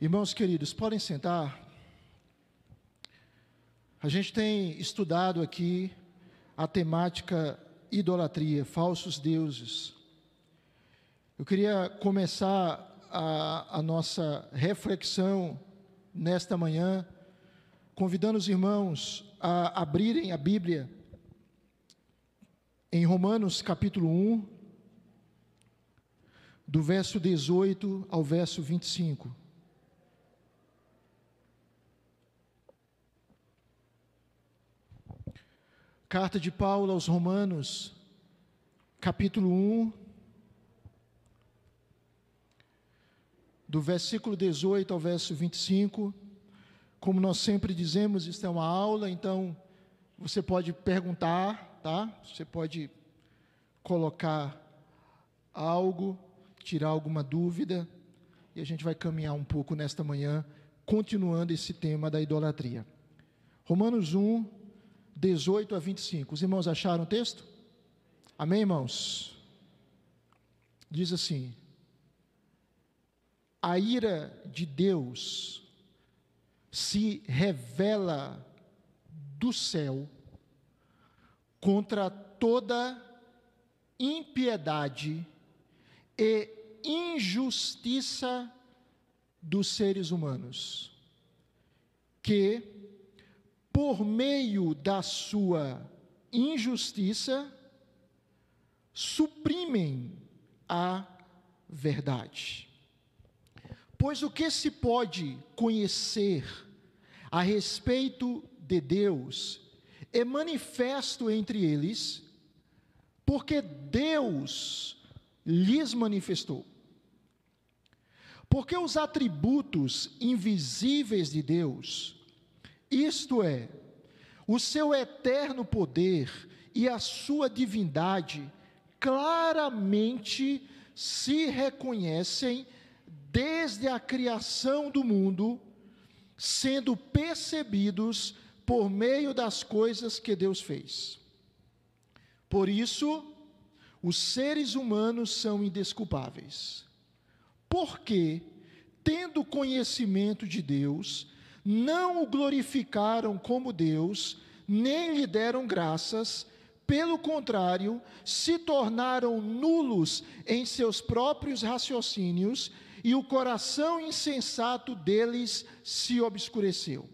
Irmãos queridos, podem sentar. A gente tem estudado aqui a temática idolatria, falsos deuses. Eu queria começar a nossa reflexão nesta manhã, convidando os irmãos a abrirem a Bíblia em Romanos capítulo 1, do verso 18 ao verso 25. Carta de Paulo aos Romanos, capítulo 1, do versículo 18 ao verso 25. Como nós sempre dizemos, isso é uma aula, então você pode perguntar, tá? Você pode colocar algo, tirar alguma dúvida, e a gente vai caminhar um pouco nesta manhã, continuando esse tema da idolatria. Romanos 1, 18 a 25. Os irmãos acharam o texto? Amém, irmãos? Diz assim: a ira de Deus se revela do céu contra toda impiedade e injustiça dos seres humanos, que por meio da sua injustiça, suprimem a verdade. Pois o que se pode conhecer a respeito de Deus é manifesto entre eles, porque Deus lhes manifestou. Porque os atributos invisíveis de Deus, isto é, o seu eterno poder e a sua divindade, claramente se reconhecem desde a criação do mundo, sendo percebidos por meio das coisas que Deus fez. Por isso, os seres humanos são indesculpáveis, porque, tendo conhecimento de Deus, não o glorificaram como Deus, nem lhe deram graças, pelo contrário, se tornaram nulos em seus próprios raciocínios, e o coração insensato deles se obscureceu.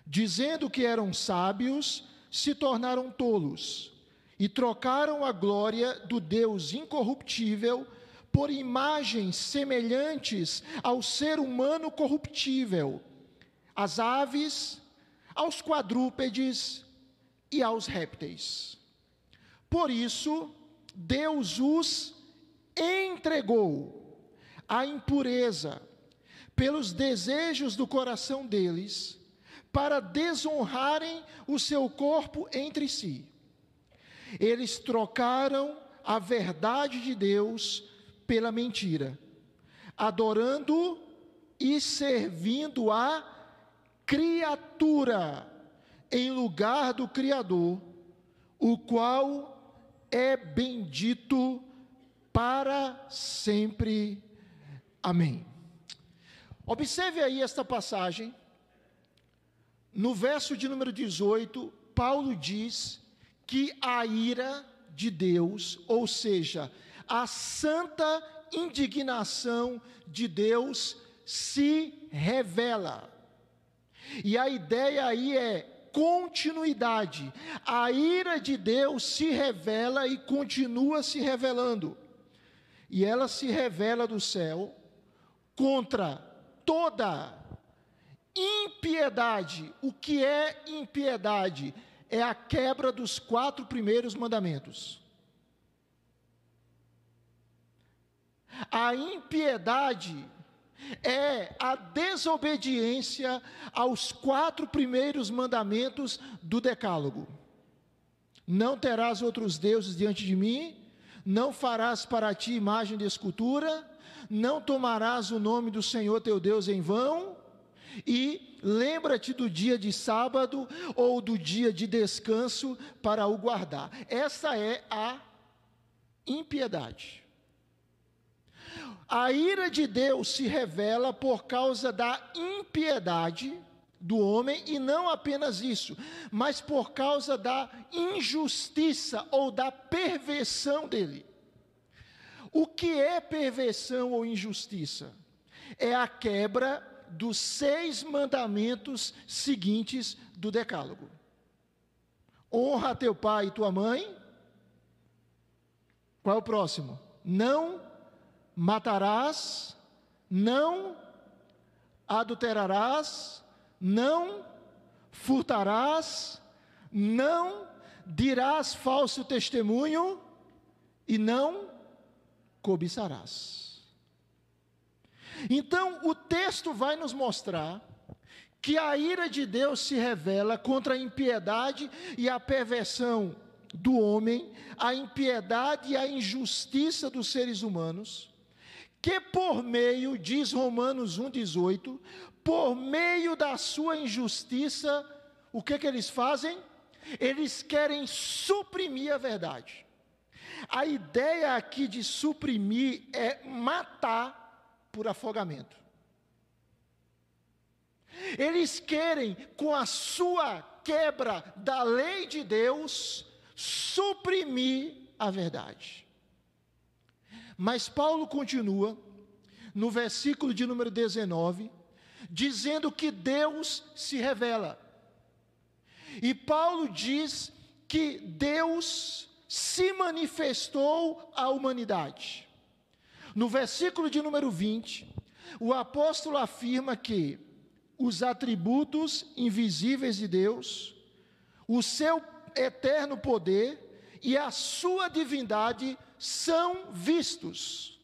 Dizendo que eram sábios, se tornaram tolos, e trocaram a glória do Deus incorruptível por imagens semelhantes ao ser humano corruptível, às aves, aos quadrúpedes e aos répteis. Por isso, Deus os entregou à impureza pelos desejos do coração deles, para desonrarem o seu corpo entre si. Eles trocaram a verdade de Deus pela mentira, adorando e servindo a criatura em lugar do Criador, o qual é bendito para sempre. Amém. Observe aí esta passagem. No verso de número 18, Paulo diz que a ira de Deus, ou seja, a santa indignação de Deus se revela. E a ideia aí é continuidade. A ira de Deus se revela e continua se revelando. E ela se revela do céu contra toda impiedade. O que é impiedade? É a quebra dos 4 primeiros mandamentos. A impiedade é a desobediência aos 4 primeiros mandamentos do Decálogo. Não terás outros deuses diante de mim, não farás para ti imagem de escultura, não tomarás o nome do Senhor teu Deus em vão, e lembra-te do dia de sábado ou do dia de descanso para o guardar. Essa é a impiedade. A ira de Deus se revela por causa da impiedade do homem, e não apenas isso, mas por causa da injustiça ou da perversão dele. O que é perversão ou injustiça? É a quebra dos 6 mandamentos seguintes do Decálogo. Honra teu pai e tua mãe. Qual é o próximo? Não matarás, não adulterarás, não furtarás, não dirás falso testemunho e não cobiçarás. Então, o texto vai nos mostrar que a ira de Deus se revela contra a impiedade e a perversão do homem, a impiedade e a injustiça dos seres humanos, que por meio, diz Romanos 1,18, por meio da sua injustiça, o que eles fazem? Eles querem suprimir a verdade. A ideia aqui de suprimir é matar por afogamento. Eles querem, com a sua quebra da lei de Deus, suprimir a verdade. Mas Paulo continua, no versículo de número 19, dizendo que Deus se revela. E Paulo diz que Deus se manifestou à humanidade. No versículo de número 20, o apóstolo afirma que os atributos invisíveis de Deus, o seu eterno poder e a sua divindade são vistos.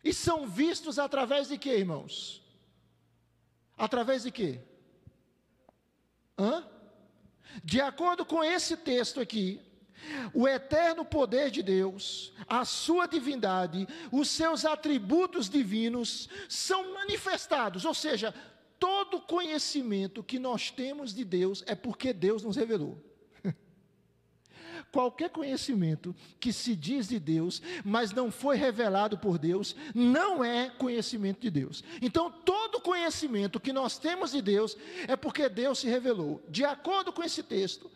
E são vistos através de quê, irmãos? Através de quê? De acordo com esse texto aqui, o eterno poder de Deus, a sua divindade, os seus atributos divinos são manifestados, ou seja, todo conhecimento que nós temos de Deus é porque Deus nos revelou. Qualquer conhecimento que se diz de Deus, mas não foi revelado por Deus, não é conhecimento de Deus. Então, todo conhecimento que nós temos de Deus é porque Deus se revelou. De acordo com esse texto,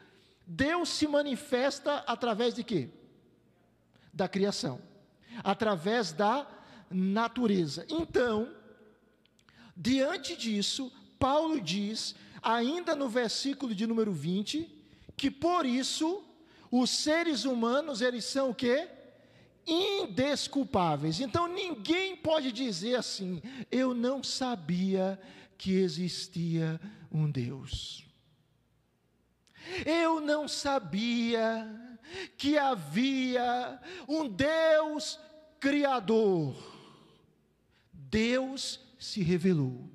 Deus se manifesta através de quê? Da criação, através da natureza. Então, diante disso, Paulo diz, ainda no versículo de número 20, que por isso os seres humanos, eles são o quê? Indesculpáveis. Então ninguém pode dizer assim, eu não sabia que existia um Deus. Eu não sabia que havia um Deus criador. Deus se revelou.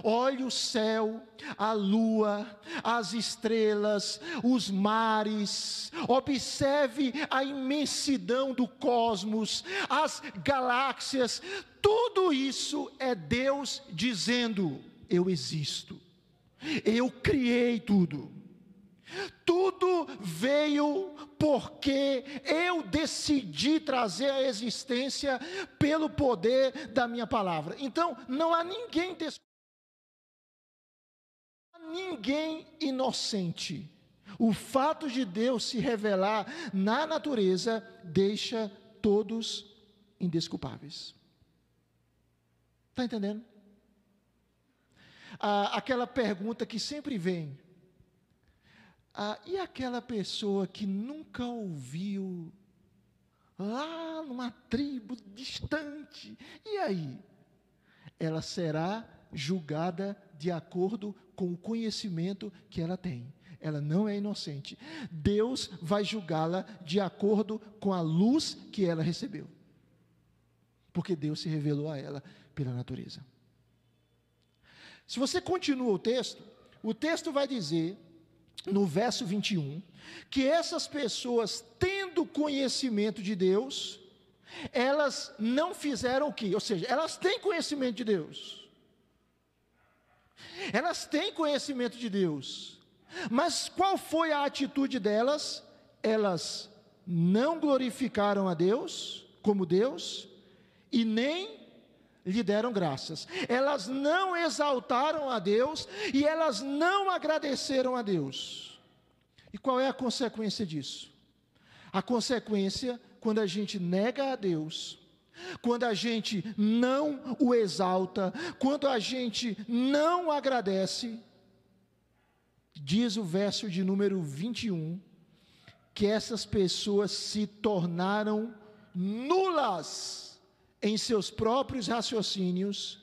Olhe o céu, a lua, as estrelas, os mares, observe a imensidão do cosmos, as galáxias, tudo isso é Deus dizendo, eu existo, eu criei tudo. Tudo veio porque eu decidi trazer à existência pelo poder da minha palavra. Então, não há ninguém inocente. O fato de Deus se revelar na natureza deixa todos indesculpáveis. Está entendendo? Aquela pergunta que sempre vem. E aquela pessoa que nunca ouviu, lá numa tribo distante, e aí? Ela será julgada de acordo com o conhecimento que ela tem. Ela não é inocente. Deus vai julgá-la de acordo com a luz que ela recebeu. Porque Deus se revelou a ela pela natureza. Se você continua o texto vai dizer, no verso 21, que essas pessoas, tendo conhecimento de Deus, elas não fizeram o quê? Ou seja, elas têm conhecimento de Deus. Elas têm conhecimento de Deus. Mas qual foi a atitude delas? Elas não glorificaram a Deus como Deus e nem lhe deram graças. Elas não exaltaram a Deus e elas não agradeceram a Deus. E qual é a consequência disso? A consequência, quando a gente nega a Deus, quando a gente não o exalta, quando a gente não agradece, diz o verso de número 21, que essas pessoas se tornaram nulas em seus próprios raciocínios,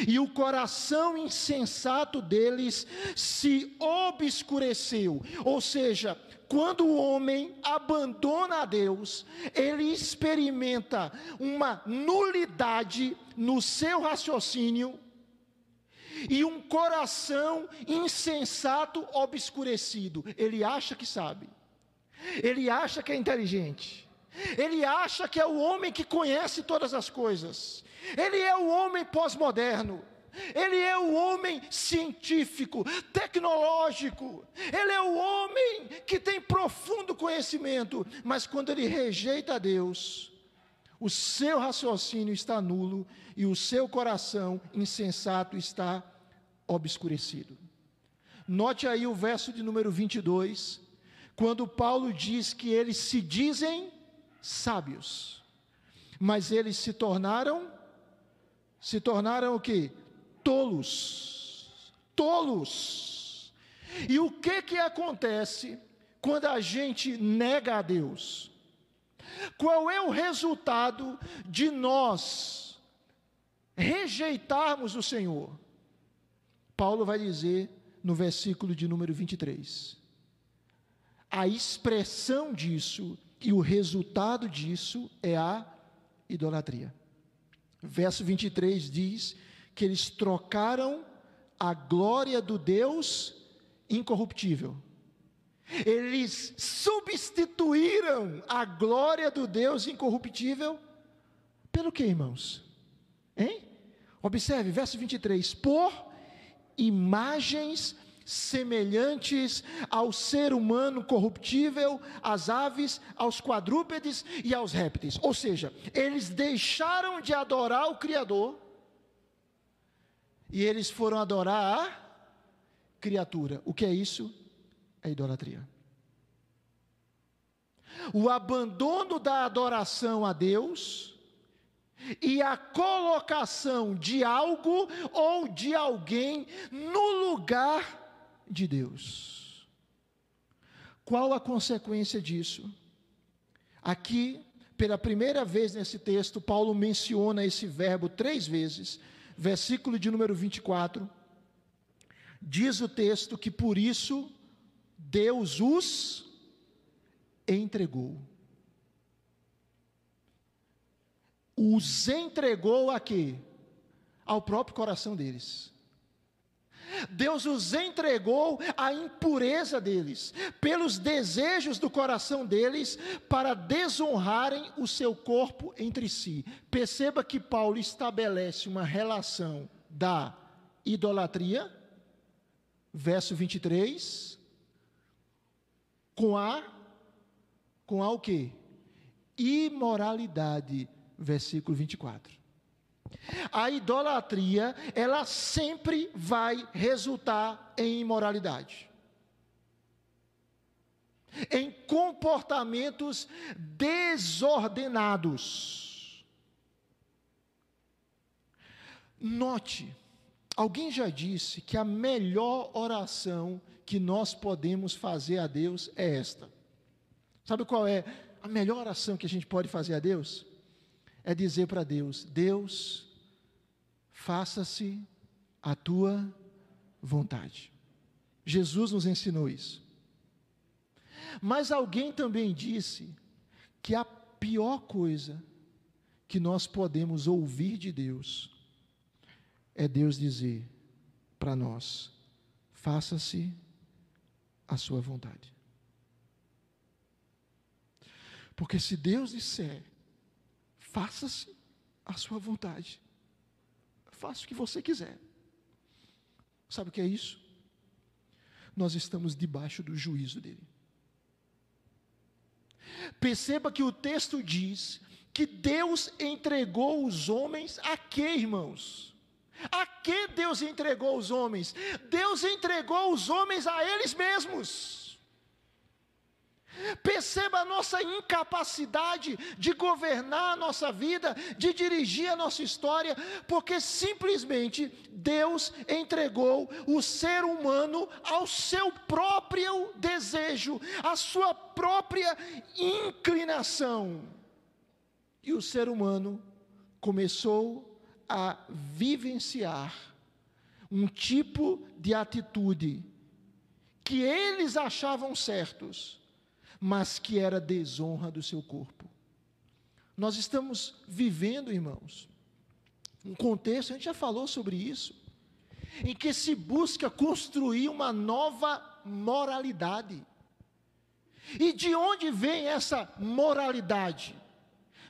e o coração insensato deles se obscureceu. Ou seja, quando o homem abandona a Deus, ele experimenta uma nulidade no seu raciocínio, e um coração insensato obscurecido. Ele acha que sabe, ele acha que é inteligente, ele acha que é o homem que conhece todas as coisas, ele é o homem pós-moderno, ele é o homem científico, tecnológico, ele é o homem que tem profundo conhecimento, mas quando ele rejeita a Deus, o seu raciocínio está nulo e o seu coração insensato está obscurecido. Note aí o verso de número 22, quando Paulo diz que eles se dizem sábios, mas eles se tornaram o quê? Tolos. E o que acontece quando a gente nega a Deus? Qual é o resultado de nós rejeitarmos o Senhor? Paulo vai dizer no versículo de número 23, a expressão disso e o resultado disso é a idolatria. Verso 23 diz que eles trocaram a glória do Deus incorruptível. Eles substituíram a glória do Deus incorruptível pelo que, irmãos? Observe, verso 23, por imagens semelhantes ao ser humano corruptível, às aves, aos quadrúpedes e aos répteis. Ou seja, eles deixaram de adorar o Criador e eles foram adorar a criatura. O que é isso? É idolatria. O abandono da adoração a Deus e a colocação de algo ou de alguém no lugar de Deus. Qual a consequência disso? Aqui, pela primeira vez nesse texto, Paulo menciona esse verbo 3 vezes, versículo de número 24, diz o texto que por isso Deus os entregou. Os entregou a quê? Ao próprio coração deles. Deus os entregou à impureza deles, pelos desejos do coração deles, para desonrarem o seu corpo entre si. Perceba que Paulo estabelece uma relação da idolatria, verso 23, com a o quê? Imoralidade, versículo 24. A idolatria, ela sempre vai resultar em imoralidade, em comportamentos desordenados. Note, alguém já disse que a melhor oração que nós podemos fazer a Deus é esta. Sabe qual é a melhor oração que a gente pode fazer a Deus? É dizer para Deus: Deus, faça-se a tua vontade. Jesus nos ensinou isso. Mas alguém também disse que a pior coisa que nós podemos ouvir de Deus é Deus dizer para nós: faça-se a sua vontade. Porque se Deus disser: faça-se a sua vontade, faça o que você quiser. Sabe o que é isso? Nós estamos debaixo do juízo dele. Perceba que o texto diz que Deus entregou os homens a quê, irmãos? A que Deus entregou os homens? Deus entregou os homens a eles mesmos. Perceba a nossa incapacidade de governar a nossa vida, de dirigir a nossa história, porque simplesmente Deus entregou o ser humano ao seu próprio desejo, à sua própria inclinação. E o ser humano começou a vivenciar um tipo de atitude que eles achavam certos, mas que era desonra do seu corpo. Nós estamos vivendo, irmãos, um contexto, a gente já falou sobre isso, em que se busca construir uma nova moralidade. E de onde vem essa moralidade?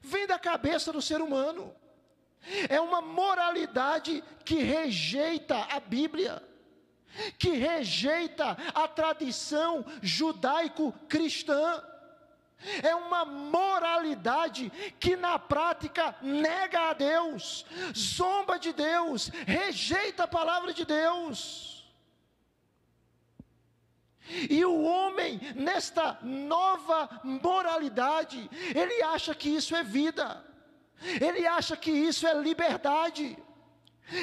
Vem da cabeça do ser humano. É uma moralidade que rejeita a Bíblia, que rejeita a tradição judaico-cristã. É uma moralidade que na prática nega a Deus, zomba de Deus, rejeita a palavra de Deus. E o homem, nesta nova moralidade, ele acha que isso é vida, ele acha que isso é liberdade,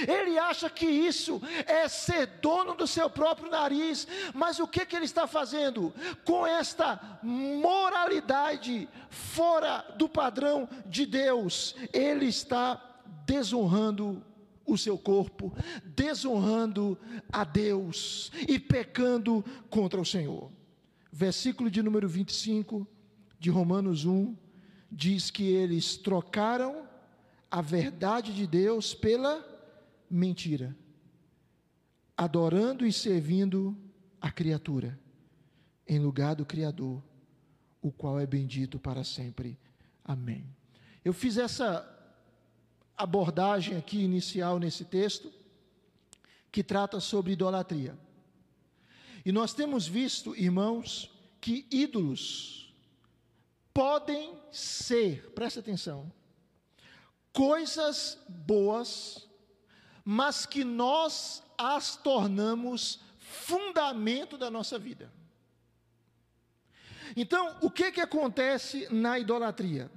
ele acha que isso é ser dono do seu próprio nariz. Mas o que ele está fazendo? Com esta moralidade fora do padrão de Deus, ele está desonrando o seu corpo, desonrando a Deus e pecando contra o Senhor. Versículo de número 25 de Romanos 1 diz que eles trocaram a verdade de Deus pela mentira, adorando e servindo a criatura, em lugar do Criador, o qual é bendito para sempre. Amém. Eu fiz essa abordagem aqui inicial nesse texto, que trata sobre idolatria. E nós temos visto, irmãos, que ídolos podem ser, presta atenção, coisas boas, mas que nós as tornamos fundamento da nossa vida. Então, o que acontece na idolatria?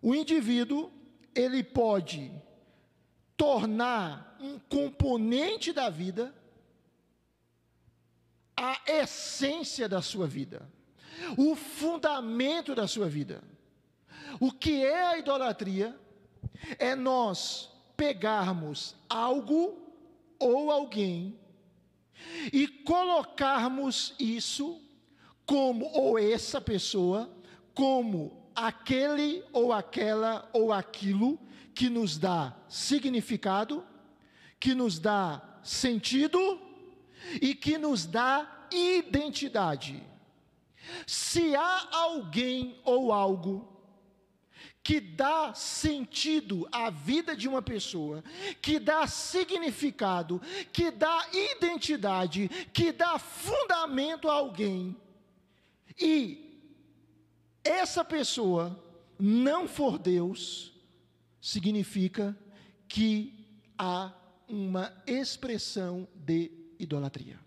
O indivíduo, ele pode tornar um componente da vida a essência da sua vida, o fundamento da sua vida. O que é a idolatria? É nós pegarmos algo ou alguém e colocarmos isso como, ou essa pessoa, como aquele ou aquela ou aquilo que nos dá significado, que nos dá sentido e que nos dá identidade. Se há alguém ou algo que dá sentido à vida de uma pessoa, que dá significado, que dá identidade, que dá fundamento a alguém, e essa pessoa não for Deus, significa que há uma expressão de idolatria.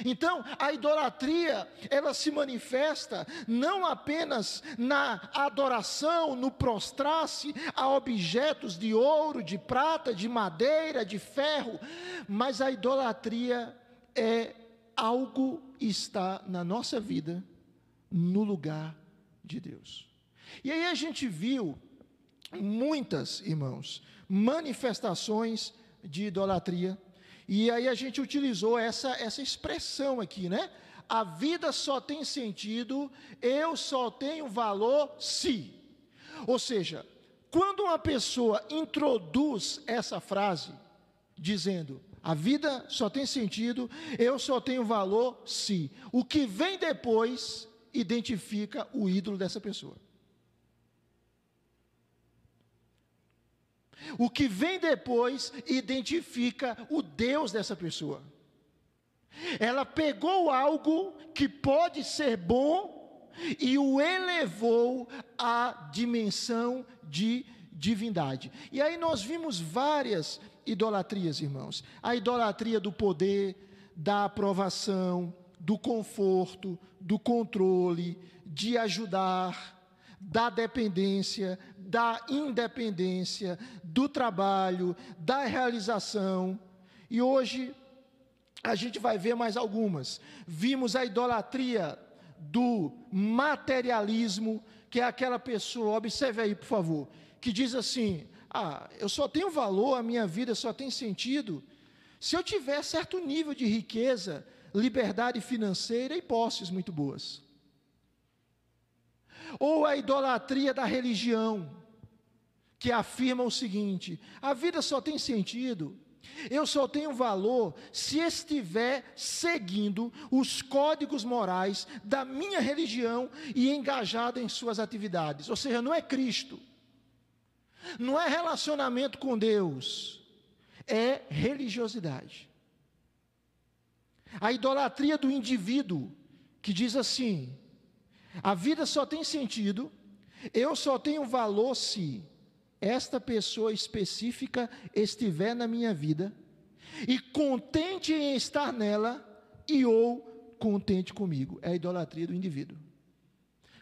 Então, a idolatria, ela se manifesta não apenas na adoração, no prostrar-se a objetos de ouro, de prata, de madeira, de ferro, mas a idolatria é algo que está na nossa vida, no lugar de Deus. E aí a gente viu muitas, irmãos, manifestações de idolatria. E aí a gente utilizou essa expressão aqui, né? A vida só tem sentido, eu só tenho valor se. Ou seja, quando uma pessoa introduz essa frase, dizendo, a vida só tem sentido, eu só tenho valor se. O que vem depois identifica o ídolo dessa pessoa. O que vem depois identifica o Deus dessa pessoa. Ela pegou algo que pode ser bom, e o elevou à dimensão de divindade. E aí nós vimos várias idolatrias, irmãos. A idolatria do poder, da aprovação, do conforto, do controle, de ajudar, da dependência, da independência, do trabalho, da realização. E hoje a gente vai ver mais algumas. Vimos a idolatria do materialismo, que é aquela pessoa, observe aí por favor, que diz assim: eu só tenho valor, a minha vida só tem sentido se eu tiver certo nível de riqueza, liberdade financeira e posses muito boas. Ou a idolatria da religião, que afirma o seguinte: a vida só tem sentido, eu só tenho valor se estiver seguindo os códigos morais da minha religião e engajado em suas atividades. Ou seja, não é Cristo, não é relacionamento com Deus, é religiosidade. A idolatria do indivíduo, que diz assim: a vida só tem sentido, eu só tenho valor se esta pessoa específica estiver na minha vida, e contente em estar nela, ou contente comigo. É a idolatria do indivíduo.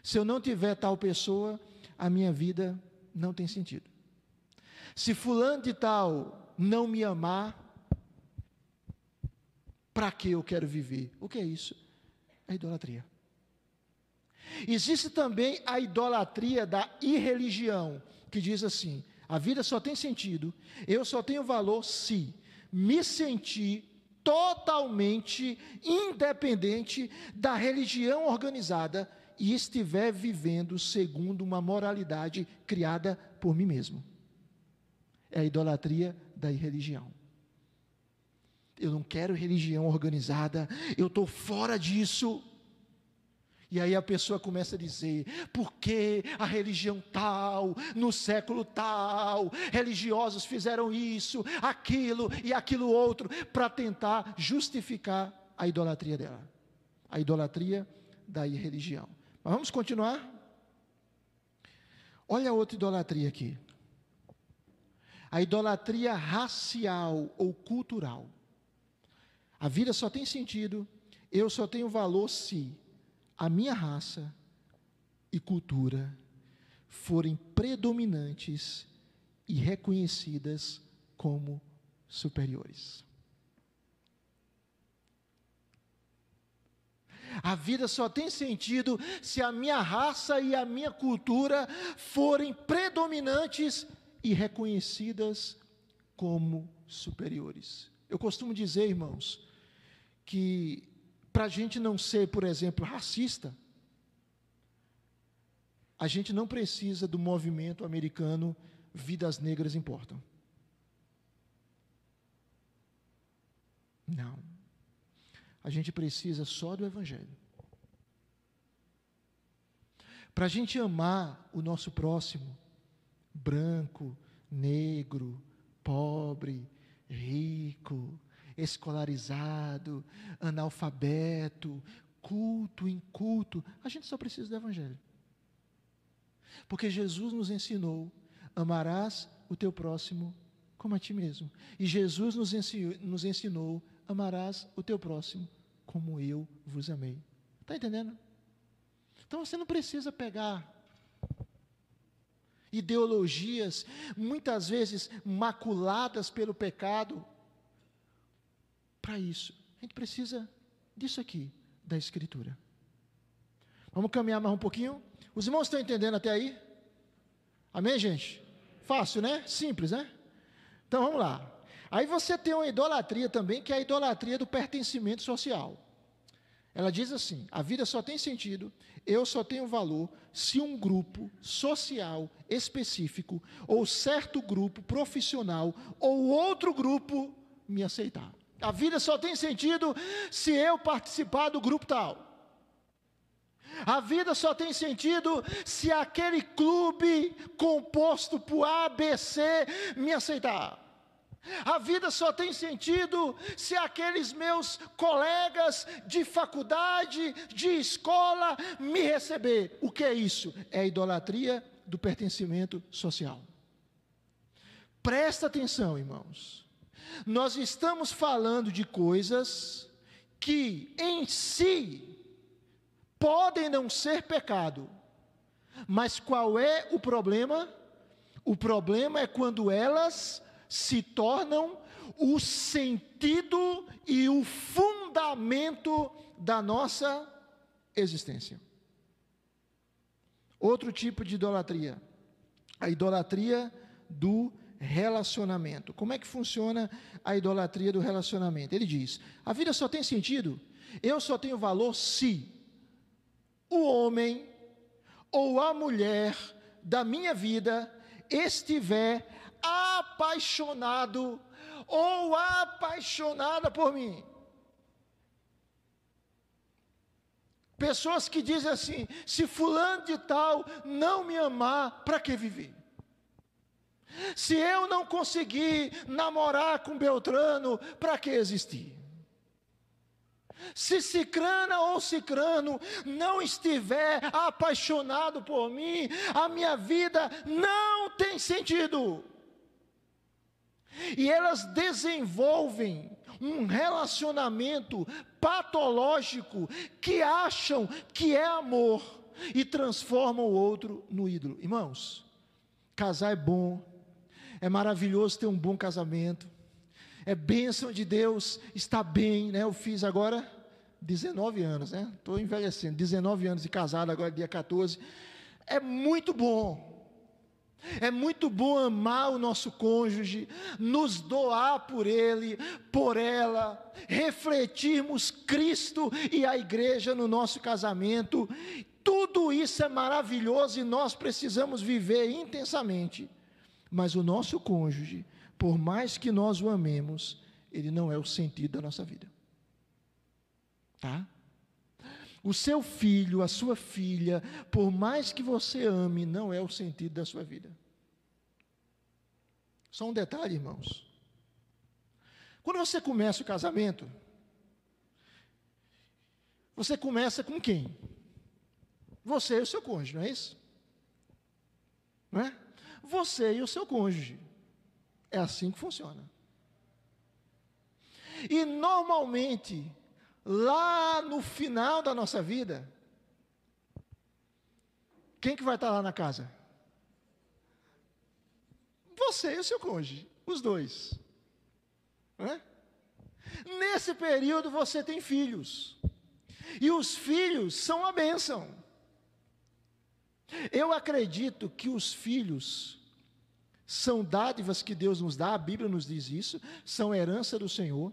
Se eu não tiver tal pessoa, a minha vida não tem sentido. Se fulano de tal não me amar, para que eu quero viver? O que é isso? É idolatria. Existe também a idolatria da irreligião, que diz assim: a vida só tem sentido, eu só tenho valor se me sentir totalmente independente da religião organizada e estiver vivendo segundo uma moralidade criada por mim mesmo. É a idolatria da irreligião. Eu não quero religião organizada, eu estou fora disso. E aí a pessoa começa a dizer: porque a religião tal, no século tal, religiosos fizeram isso, aquilo e aquilo outro, para tentar justificar a idolatria dela, a idolatria da irreligião. Mas vamos continuar? Olha a outra idolatria aqui, a idolatria racial ou cultural. A vida só tem sentido, eu só tenho valor se a minha raça e cultura forem predominantes e reconhecidas como superiores. A vida só tem sentido se a minha raça e a minha cultura forem predominantes e reconhecidas como superiores. Eu costumo dizer, irmãos, que para a gente não ser, por exemplo, racista, a gente não precisa do movimento americano Vidas Negras Importam. Não. A gente precisa só do Evangelho. Para a gente amar o nosso próximo, branco, negro, pobre, rico, escolarizado, analfabeto, culto, inculto, a gente só precisa do Evangelho. Porque Jesus nos ensinou: amarás o teu próximo como a ti mesmo. E Jesus nos ensinou: amarás o teu próximo como eu vos amei. Está entendendo? Então você não precisa pegar ideologias, muitas vezes maculadas pelo pecado, para isso. A gente precisa disso aqui, da Escritura. Vamos caminhar mais um pouquinho? Os irmãos estão entendendo até aí? Amém, gente? Fácil, né? Simples, né? Então vamos lá. Aí você tem uma idolatria também, que é a idolatria do pertencimento social. Ela diz assim: a vida só tem sentido, eu só tenho valor se um grupo social específico, ou certo grupo profissional, ou outro grupo me aceitar. A vida só tem sentido se eu participar do grupo tal. A vida só tem sentido se aquele clube composto por ABC me aceitar. A vida só tem sentido se aqueles meus colegas de faculdade, de escola, me receber. O que é isso? É a idolatria do pertencimento social. Presta atenção, irmãos. Nós estamos falando de coisas que em si podem não ser pecado. Mas qual é o problema? O problema é quando elas se tornam o sentido e o fundamento da nossa existência. Outro tipo de idolatria, a idolatria do relacionamento. Como é que funciona a idolatria do relacionamento? Ele diz: a vida só tem sentido, eu só tenho valor se o homem ou a mulher da minha vida estiver apaixonado ou apaixonada por mim. Pessoas que dizem assim: se fulano de tal não me amar, para que viver? Se eu não conseguir namorar com Beltrano, para que existir? Se Cicrana ou Cicrano não estiver apaixonado por mim, a minha vida não tem sentido. E elas desenvolvem um relacionamento patológico que acham que é amor e transformam o outro no ídolo. Irmãos, casar é bom, é maravilhoso ter um bom casamento, é bênção de Deus estar bem, né? Eu fiz agora 19 anos, né? Estou envelhecendo, 19 anos de casado, agora dia 14, é muito bom. É muito bom amar o nosso cônjuge, nos doar por ele, por ela, refletirmos Cristo e a igreja no nosso casamento. Tudo isso é maravilhoso e nós precisamos viver intensamente. Mas o nosso cônjuge, por mais que nós o amemos, ele não é o sentido da nossa vida. Tá? O seu filho, a sua filha, por mais que você ame, não é o sentido da sua vida. Só um detalhe, irmãos. Quando você começa o casamento, você começa com quem? Você e o seu cônjuge, não é isso? Não é? Você e o seu cônjuge. É assim que funciona. E normalmente, lá no final da nossa vida, quem que vai estar lá na casa? Você e o seu cônjuge, os dois. Não é? Nesse período você tem filhos. E os filhos são a bênção. Eu acredito que os filhos são dádivas que Deus nos dá, a Bíblia nos diz isso, são herança do Senhor,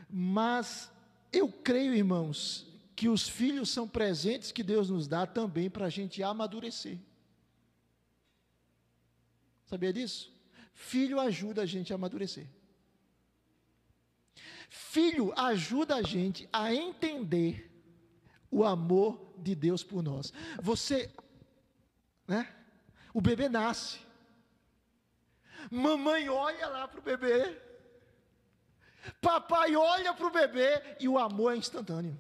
mas eu creio, irmãos, que os filhos são presentes que Deus nos dá também para a gente amadurecer. Sabia disso? Filho ajuda a gente a amadurecer. Filho ajuda a gente a entender o amor de Deus por nós. Você, né? O bebê nasce. Mamãe olha lá para o bebê. Papai olha para o bebê e o amor é instantâneo.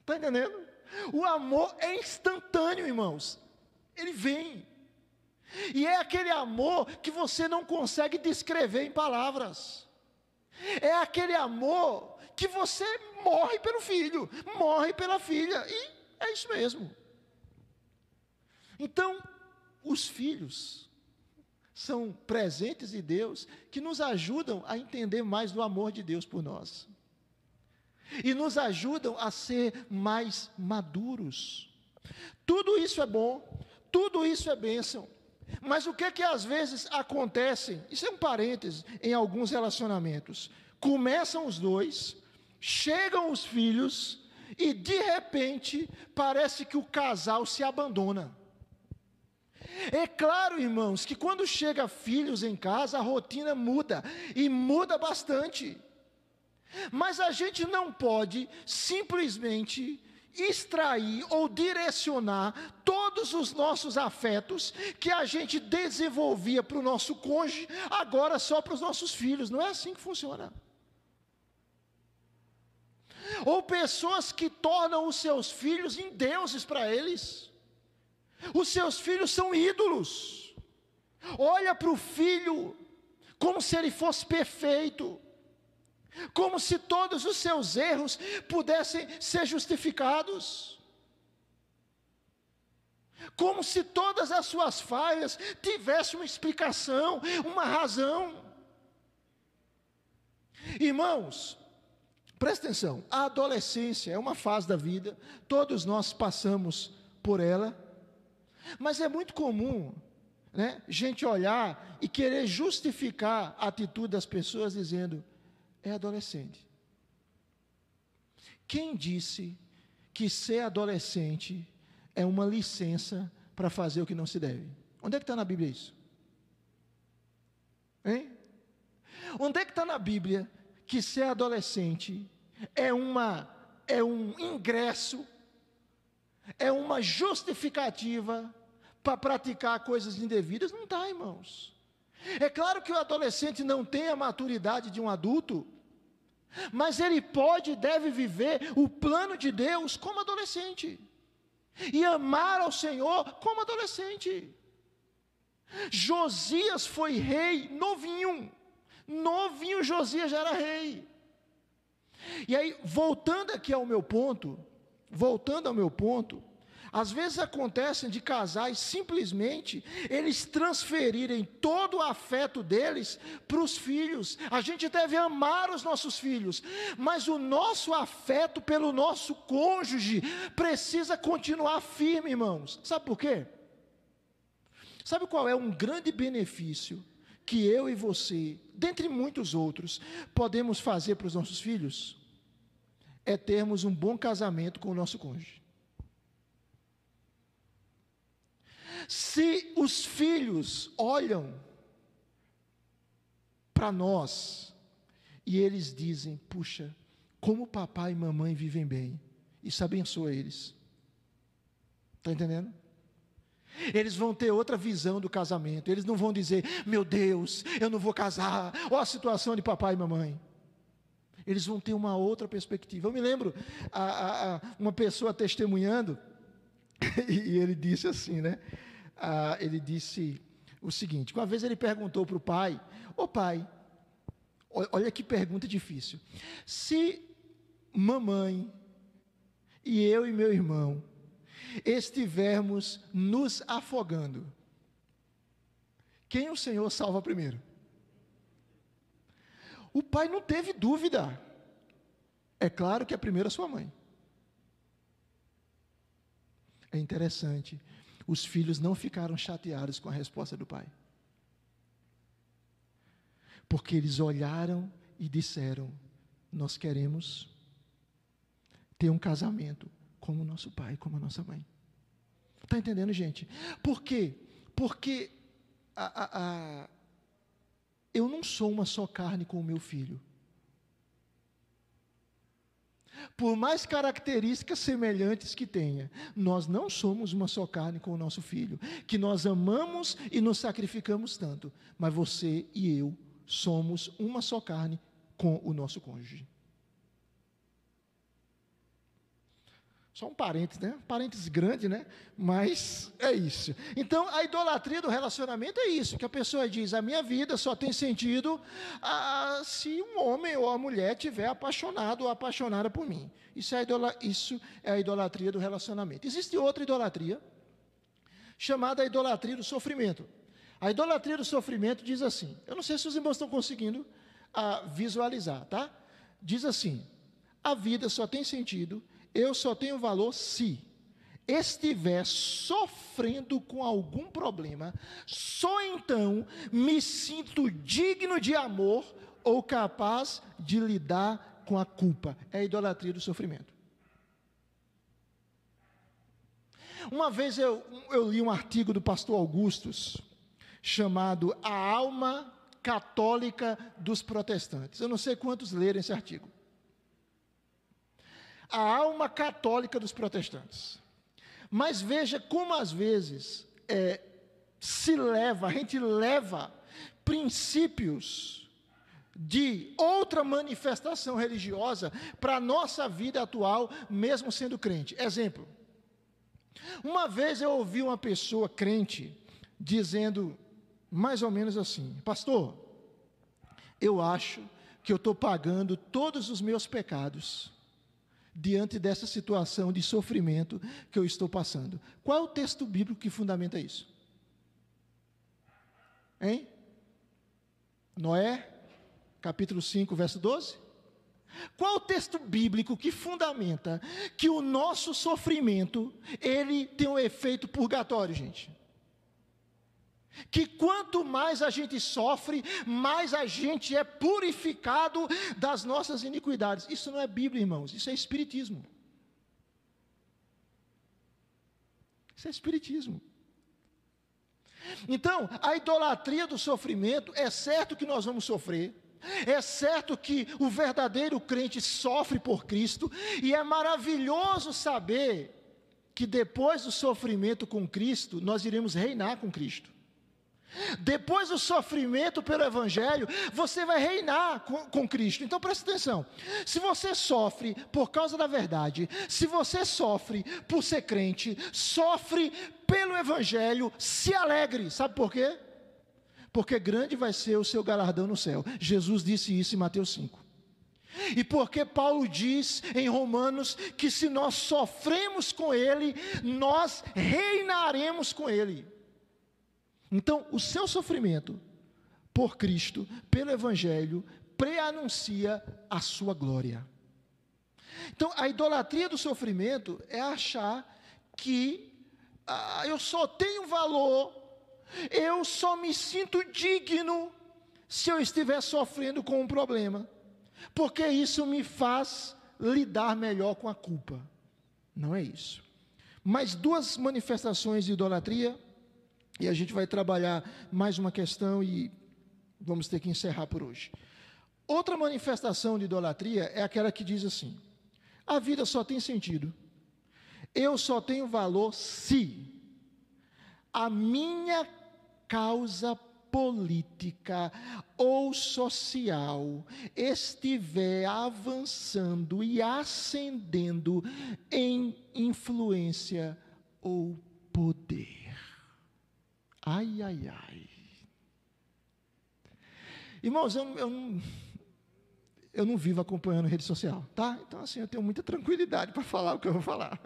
Está entendendo? O amor é instantâneo, irmãos. Ele vem. E é aquele amor que você não consegue descrever em palavras. É aquele amor que você morre pelo filho, morre pela filha. E é isso mesmo. Então, os filhos são presentes de Deus que nos ajudam a entender mais do amor de Deus por nós. E nos ajudam a ser mais maduros. Tudo isso é bom, tudo isso é bênção. Mas o que é que às vezes acontece, isso é um parêntese, em alguns relacionamentos. Começam os dois, chegam os filhos e de repente parece que o casal se abandona. É claro, irmãos, que quando chega filhos em casa, a rotina muda, e muda bastante. Mas a gente não pode simplesmente extrair ou direcionar todos os nossos afetos que a gente desenvolvia para o nosso cônjuge, agora só para os nossos filhos. Não é assim que funciona. Ou pessoas que tornam os seus filhos em deuses para eles. Os seus filhos são ídolos. Olha para o filho como se ele fosse perfeito, como se todos os seus erros pudessem ser justificados, como se todas as suas falhas tivessem uma explicação, uma razão. Irmãos, presta atenção, a adolescência é uma fase da vida, todos nós passamos por ela, mas é muito comum, gente olhar e querer justificar a atitude das pessoas dizendo, é adolescente. Quem disse que ser adolescente é uma licença para fazer o que não se deve? Onde é que está na Bíblia isso? Hein? Onde é que está na Bíblia que ser adolescente é um ingresso, é uma justificativa para praticar coisas indevidas? Não está, irmãos. É claro que o adolescente não tem a maturidade de um adulto, mas ele pode e deve viver o plano de Deus como adolescente, e amar ao Senhor como adolescente. Josias foi rei novinho Josias já era rei. E aí, voltando ao meu ponto, às vezes acontece de casais simplesmente eles transferirem todo o afeto deles para os filhos. A gente deve amar os nossos filhos, mas o nosso afeto pelo nosso cônjuge precisa continuar firme, irmãos. Sabe por quê? Sabe qual é um grande benefício que eu e você, dentre muitos outros, podemos fazer para os nossos filhos? É termos um bom casamento com o nosso cônjuge. Se os filhos olham para nós e eles dizem, puxa, como papai e mamãe vivem bem, isso abençoa eles. Está entendendo? Eles vão ter outra visão do casamento. Eles não vão dizer, meu Deus, eu não vou casar, olha a situação de papai e mamãe. Eles vão ter uma outra perspectiva. Eu me lembro, uma pessoa testemunhando, e ele disse assim, ele disse o seguinte, uma vez ele perguntou para o pai, ô pai, olha que pergunta difícil, se mamãe e eu e meu irmão estivermos nos afogando, quem o Senhor salva primeiro? O pai não teve dúvida, é claro que é primeiro a sua mãe. É interessante, os filhos não ficaram chateados com a resposta do pai, porque eles olharam e disseram, nós queremos ter um casamento como o nosso pai, como a nossa mãe. Está entendendo, gente? Por quê? Porque eu não sou uma só carne com o meu filho. Por mais características semelhantes que tenha, nós não somos uma só carne com o nosso filho, que nós amamos e nos sacrificamos tanto, mas você e eu somos uma só carne com o nosso cônjuge. Só um parênteses, parênteses grande, mas é isso. Então, a idolatria do relacionamento é isso, que a pessoa diz, a minha vida só tem sentido se um homem ou a mulher estiver apaixonado ou apaixonada por mim. Isso é a idolatria do relacionamento. Existe outra idolatria, chamada a idolatria do sofrimento. A idolatria do sofrimento diz assim, eu não sei se os irmãos estão conseguindo visualizar, tá? Diz assim, a vida só tem sentido, eu só tenho valor se estiver sofrendo com algum problema, só então me sinto digno de amor ou capaz de lidar com a culpa. É a idolatria do sofrimento. Uma vez eu li um artigo do pastor Augustus, chamado A Alma Católica dos Protestantes. Eu não sei quantos leram esse artigo. a alma católica dos protestantes. Mas veja como às vezes a gente leva princípios de outra manifestação religiosa para a nossa vida atual, mesmo sendo crente. Exemplo, uma vez eu ouvi uma pessoa crente dizendo mais ou menos assim: pastor, eu acho que eu estou pagando todos os meus pecados diante dessa situação de sofrimento que eu estou passando. Qual é o texto bíblico que fundamenta isso? Hein? Noé, capítulo 5, verso 12? Qual é o texto bíblico que fundamenta que o nosso sofrimento, ele tem um efeito purgatório, gente? Que quanto mais a gente sofre, mais a gente é purificado das nossas iniquidades. Isso não é Bíblia, irmãos, isso é espiritismo. Isso é espiritismo. Então, a idolatria do sofrimento, é certo que nós vamos sofrer, é certo que o verdadeiro crente sofre por Cristo, e é maravilhoso saber que depois do sofrimento com Cristo, nós iremos reinar com Cristo. Depois do sofrimento pelo Evangelho, você vai reinar com Cristo. Então presta atenção, se você sofre por causa da verdade, se você sofre por ser crente, sofre pelo Evangelho, se alegre. Sabe por quê? Porque grande vai ser o seu galardão no céu. Jesus disse isso em Mateus 5. E porque Paulo diz em Romanos que se nós sofremos com Ele, nós reinaremos com Ele. Então, o seu sofrimento por Cristo, pelo Evangelho, preanuncia a sua glória. Então, a idolatria do sofrimento é achar que eu só tenho valor, eu só me sinto digno se eu estiver sofrendo com um problema, porque isso me faz lidar melhor com a culpa. Não é isso. Mas duas manifestações de idolatria, e a gente vai trabalhar mais uma questão e vamos ter que encerrar por hoje. Outra manifestação de idolatria é aquela que diz assim: a vida só tem sentido, eu só tenho valor se a minha causa política ou social estiver avançando e ascendendo em influência ou poder. Ai, ai, ai. Irmãos, eu não vivo acompanhando rede social, tá? Então, assim, eu tenho muita tranquilidade para falar o que eu vou falar.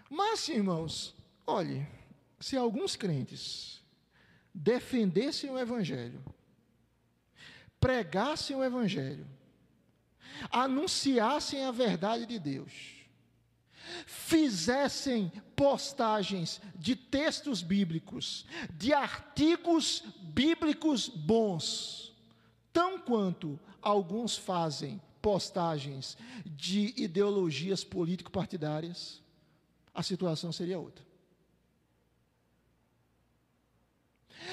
Mas, assim, irmãos, olhe, se alguns crentes defendessem o Evangelho, pregassem o Evangelho, anunciassem a verdade de Deus, fizessem postagens de textos bíblicos, de artigos bíblicos bons, tão quanto alguns fazem postagens de ideologias político-partidárias, a situação seria outra.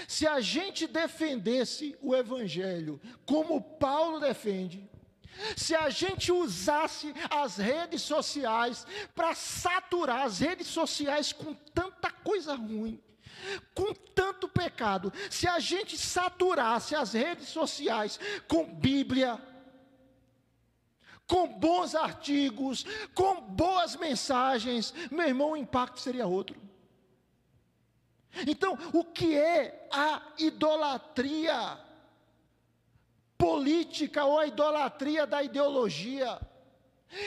Se a gente defendesse o Evangelho como Paulo defende, se a gente usasse as redes sociais para saturar as redes sociais com tanta coisa ruim, com tanto pecado, se a gente saturasse as redes sociais com Bíblia, com bons artigos, com boas mensagens, meu irmão, o impacto seria outro. Então, o que é a idolatria política ou a idolatria da ideologia?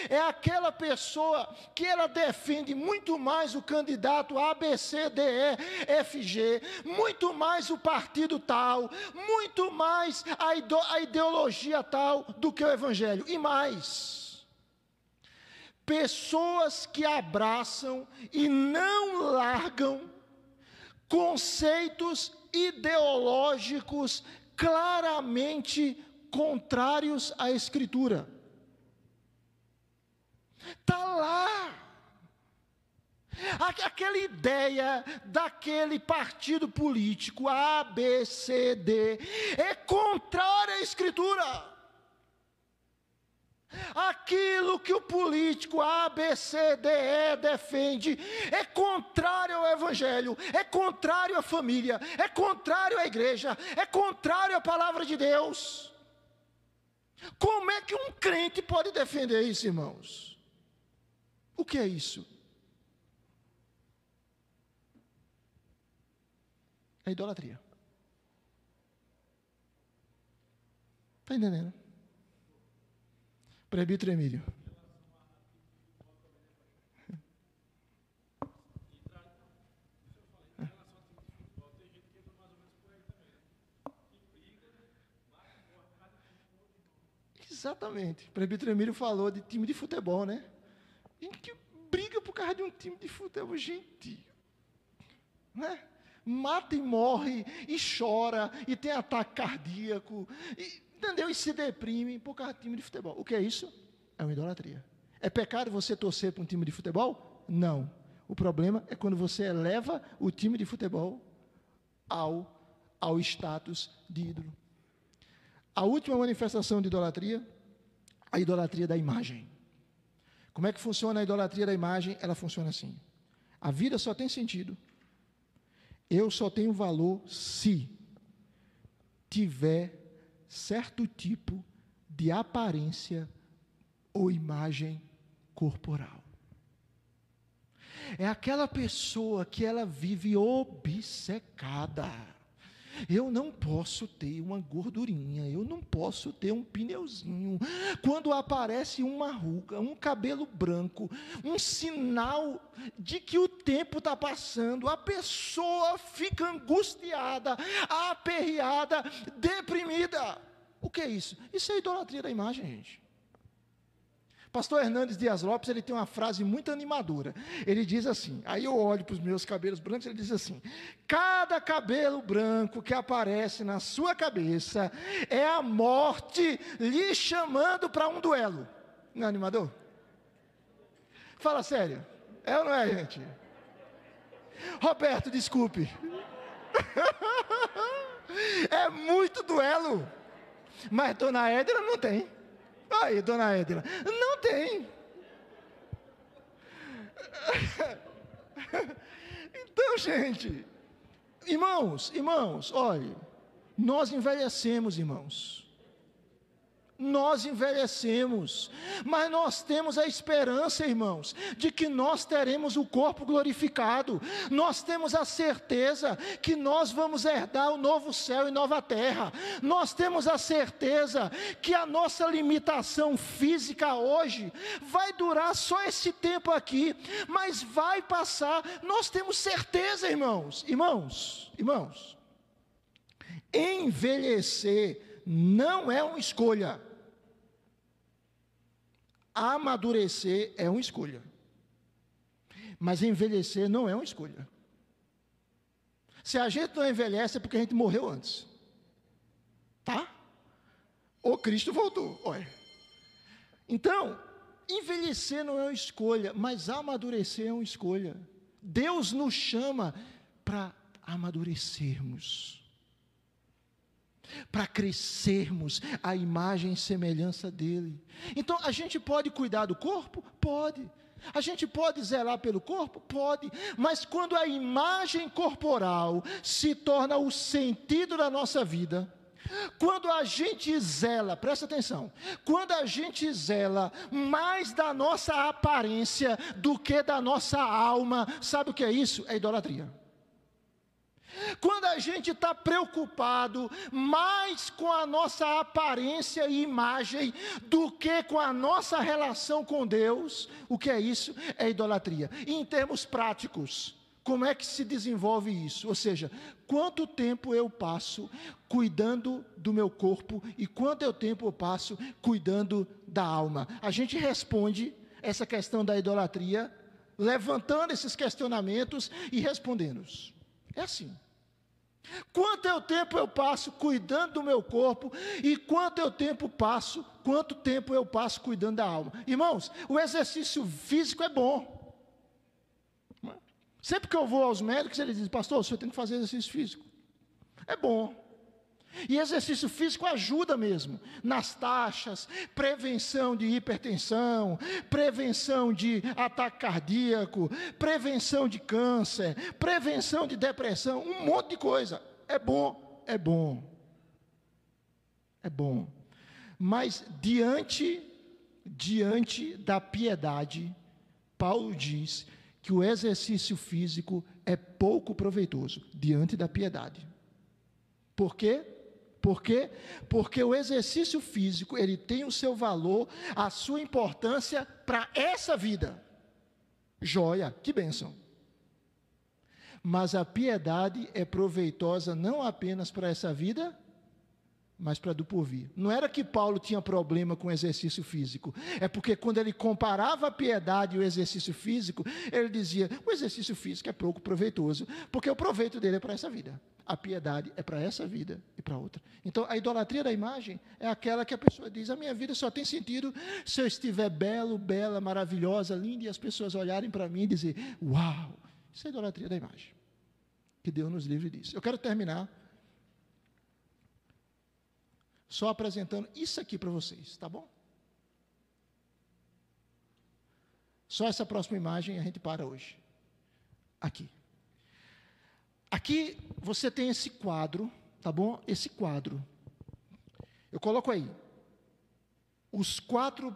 É aquela pessoa que ela defende muito mais o candidato A, B, C, D, E, F, G, muito mais o partido tal, muito mais a ideologia tal do que o Evangelho. E mais, pessoas que abraçam e não largam conceitos ideológicos claramente contrários à Escritura. Está lá. Aquela ideia daquele partido político A, B, C, D é contrária à Escritura. aquilo que o político A, B, C, D, E defende é contrário ao Evangelho, é contrário à família, é contrário à igreja, é contrário à palavra de Deus. Como é que um crente pode defender isso, irmãos? O que é isso? É idolatria. Está entendendo? Presbítero Emílio. Exatamente. O presbítero Emílio falou de time de futebol, né? Gente que briga por causa de um time de futebol, gente. Né? Mata e morre, e chora, e tem ataque cardíaco, entendeu? E se deprime por causa de time de futebol. O que é isso? É uma idolatria. É pecado você torcer para um time de futebol? Não. O problema é quando você eleva o time de futebol ao status de ídolo. A última manifestação de idolatria, a idolatria da imagem. Como é que funciona a idolatria da imagem? Ela funciona assim. A vida só tem sentido. Eu só tenho valor se tiver certo tipo de aparência ou imagem corporal. É aquela pessoa que ela vive obcecada. Eu não posso ter uma gordurinha, eu não posso ter um pneuzinho. Quando aparece uma ruga, um cabelo branco, um sinal de que o tempo está passando, a pessoa fica angustiada, aperreada, deprimida. O que é isso? Isso é idolatria da imagem, gente. Pastor Hernandes Dias Lopes, ele tem uma frase muito animadora. Ele diz assim, aí eu olho para os meus cabelos brancos, ele diz assim: cada cabelo branco que aparece na sua cabeça é a morte lhe chamando para um duelo. Não é animador? Fala sério. É ou não é, gente? Roberto, desculpe. É muito duelo. Mas Dona Édera não tem. Aí, Dona Édera, não tem. Então, gente, irmãos, olha, nós envelhecemos, irmãos. Nós envelhecemos, mas nós temos a esperança, irmãos, de que nós teremos o corpo glorificado. Nós temos a certeza que nós vamos herdar o novo céu e nova terra. Nós temos a certeza que a nossa limitação física hoje vai durar só esse tempo aqui, mas vai passar. Nós temos certeza, irmãos. Envelhecer não é uma escolha. Amadurecer é uma escolha. Mas envelhecer não é uma escolha. Se a gente não envelhece é porque a gente morreu antes. Tá? Ou Cristo voltou. Olha. Então, envelhecer não é uma escolha, mas amadurecer é uma escolha. Deus nos chama para amadurecermos, para crescermos à imagem e semelhança dele. Então, a gente pode cuidar do corpo? Pode. A gente pode zelar pelo corpo? Pode. Mas quando a imagem corporal se torna o sentido da nossa vida, quando a gente zela, presta atenção, quando a gente zela mais da nossa aparência do que da nossa alma, sabe o que é isso? É idolatria. Quando a gente está preocupado mais com a nossa aparência e imagem do que com a nossa relação com Deus, o que é isso? É idolatria. E em termos práticos, como é que se desenvolve isso? Ou seja, quanto tempo eu passo cuidando do meu corpo e quanto tempo eu passo cuidando da alma? A gente responde essa questão da idolatria levantando esses questionamentos e respondendo-os. É assim. Quanto tempo eu passo cuidando do meu corpo e quanto tempo eu passo cuidando da alma? Irmãos, o exercício físico é bom. Sempre que eu vou aos médicos, eles dizem: pastor, o senhor tem que fazer exercício físico. É bom. E exercício físico ajuda mesmo, nas taxas, prevenção de hipertensão, prevenção de ataque cardíaco, prevenção de câncer, prevenção de depressão, um monte de coisa. É bom, é bom, é bom. Mas diante da piedade, Paulo diz que o exercício físico é pouco proveitoso, diante da piedade. Por quê? Por quê? Porque o exercício físico, ele tem o seu valor, a sua importância para essa vida. Joia, que bênção. Mas a piedade é proveitosa não apenas para essa vida, mas para do porvir. Não era que Paulo tinha problema com o exercício físico, é porque quando ele comparava a piedade e o exercício físico, ele dizia, o exercício físico é pouco proveitoso, porque o proveito dele é para essa vida. A piedade é para essa vida e para outra. Então, a idolatria da imagem é aquela que a pessoa diz, a minha vida só tem sentido se eu estiver belo, bela, maravilhosa, linda, e as pessoas olharem para mim e dizer, uau, isso é idolatria da imagem. Que Deus nos livre disso. Eu quero terminar só apresentando isso aqui para vocês, tá bom? Só essa próxima imagem a gente para hoje. Aqui. Aqui você tem esse quadro, tá bom? Esse quadro. Eu coloco aí os 4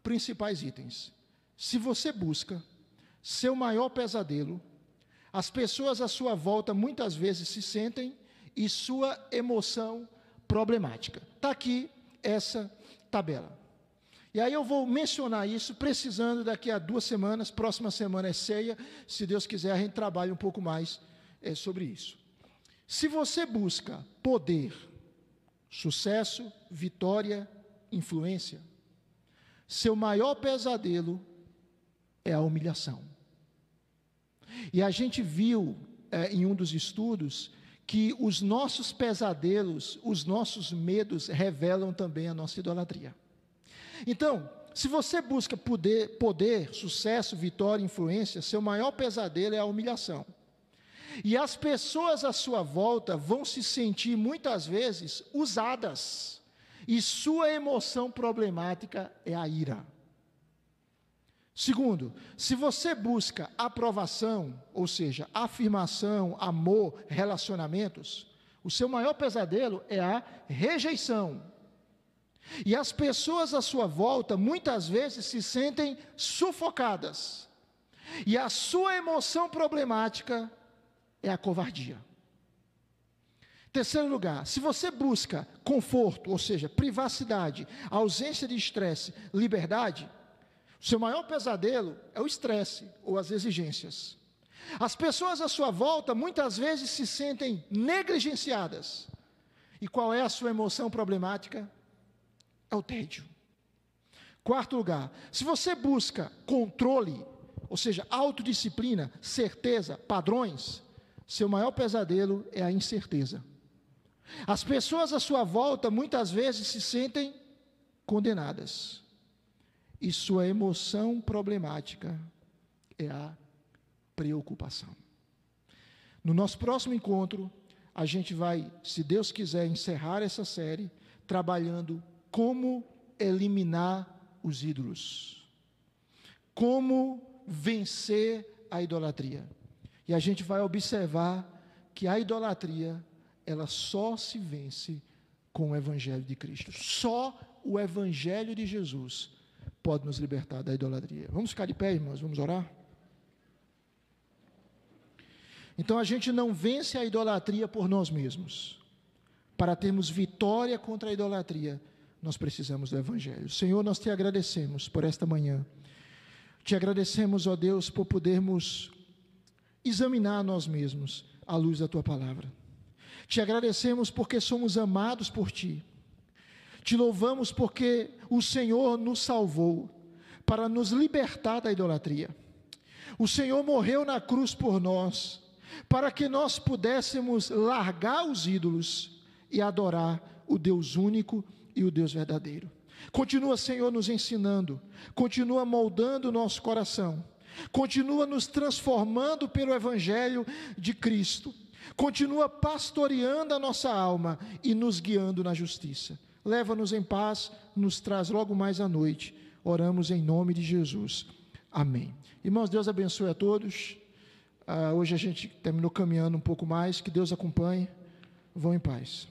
principais itens. Se você busca seu maior pesadelo, as pessoas à sua volta muitas vezes se sentem e sua emoção problemática. Está aqui essa tabela. E aí eu vou mencionar isso, precisando daqui a 2 semanas, próxima semana é ceia, se Deus quiser a gente trabalha um pouco mais sobre isso. Se você busca poder, sucesso, vitória, influência, seu maior pesadelo é a humilhação. E a gente viu em um dos estudos que os nossos pesadelos, os nossos medos revelam também a nossa idolatria. Então, se você busca poder, sucesso, vitória, influência, seu maior pesadelo é a humilhação. E as pessoas à sua volta vão se sentir muitas vezes usadas. E sua emoção problemática é a ira. Segundo, se você busca aprovação, ou seja, afirmação, amor, relacionamentos, o seu maior pesadelo é a rejeição. E as pessoas à sua volta muitas vezes se sentem sufocadas. E a sua emoção problemática é a covardia. Terceiro lugar, se você busca conforto, ou seja, privacidade, ausência de estresse, liberdade, o seu maior pesadelo é o estresse ou as exigências. As pessoas à sua volta muitas vezes se sentem negligenciadas. E qual é a sua emoção problemática? É o tédio. Quarto lugar, se você busca controle, ou seja, autodisciplina, certeza, padrões, seu maior pesadelo é a incerteza. As pessoas à sua volta muitas vezes se sentem condenadas. E sua emoção problemática é a preocupação. No nosso próximo encontro, a gente vai, se Deus quiser, encerrar essa série trabalhando como eliminar os ídolos. Como vencer a idolatria. E a gente vai observar que a idolatria, ela só se vence com o Evangelho de Cristo. Só o Evangelho de Jesus pode nos libertar da idolatria. Vamos ficar de pé, irmãos? Vamos orar? Então, a gente não vence a idolatria por nós mesmos. Para termos vitória contra a idolatria, nós precisamos do Evangelho. Senhor, nós te agradecemos por esta manhã. Te agradecemos, ó Deus, por podermos examinar nós mesmos à luz da Tua Palavra. Te agradecemos porque somos amados por Ti. Te louvamos porque o Senhor nos salvou para nos libertar da idolatria. O Senhor morreu na cruz por nós, para que nós pudéssemos largar os ídolos e adorar o Deus único e o Deus verdadeiro. Continua, Senhor, nos ensinando, continua moldando o nosso coração, continua nos transformando pelo Evangelho de Cristo. Continua pastoreando a nossa alma e nos guiando na justiça. Leva-nos em paz, nos traz logo mais à noite. Oramos em nome de Jesus. Amém. Irmãos, Deus abençoe a todos. Hoje a gente terminou caminhando um pouco mais. Que Deus acompanhe. Vão em paz.